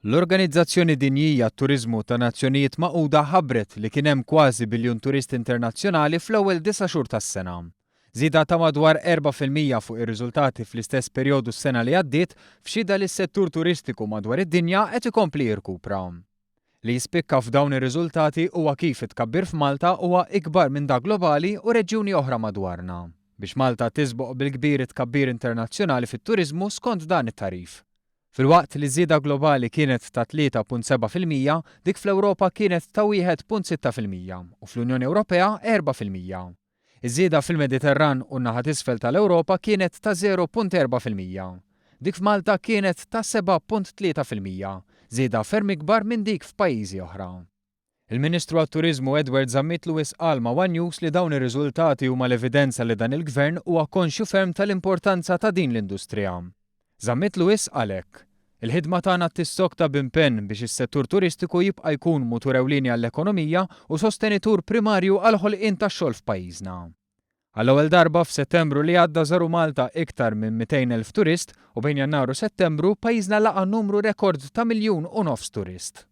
L-Organizzazzjoni Dinjija t-Turiżmu ta' Nazzjonijiet Magħquda ħabbret li kien hemm kważi biljun turist internazzjonali fl-ewwel 9 xhur tas-sena. Żieda ta' madwar 4% fuq ir-riżultati fl-istess perjodu s-sena li għaddiet f'xhieda li s-settur turistiku madwar id-dinja qed ikompli jirkupra. Li jispikka f'dawn ir-riżultati huwa kif it-tkabbir f'Malta huwa ikbar minn dak globali u reġjuni oħra madwarna. Biex Malta tisboq bil-kbir it-tkabbir internazzjonali fit-turiżmu skont dan it-tarif. Filwaqt li żieda globali kienet ta' 3.7%, dik fl-Ewropa kienet ta' 1.6% u fl-Unjoni Ewropea 4%. Iż-żieda fil-Mediterran u n-naħa t'isfel tal-Ewropa kienet ta' 0.4%. Dik f'Malta kienet ta' 7.3%, żieda ferm ikbar minn dik f'pajjiżi oħra. Il-Ministru għat-Turiżmu Edward Zammit-Lewis qal ma' One News li dawn ir-riżultati huma l-evidenza li dan il-Gvern huwa konxju ferm tal-importanza ta' din l-industrija. Zammit-Lewis għalhekk: il-ħidma tagħna tissokta b'impenn biex is-settur turistiku jibqa' jkun mutur ewlieni għall-ekonomija u sostenitur primarju għal ħolqien tax-xogħol f'pajjiżna. Għall-ewwel darba f'Settembru li għadda żaru Malta iktar minn 200,000 turist u bejn Jannar u Settembru pajjiżna laqa' numru rekord ta' 1.5 miljun turist.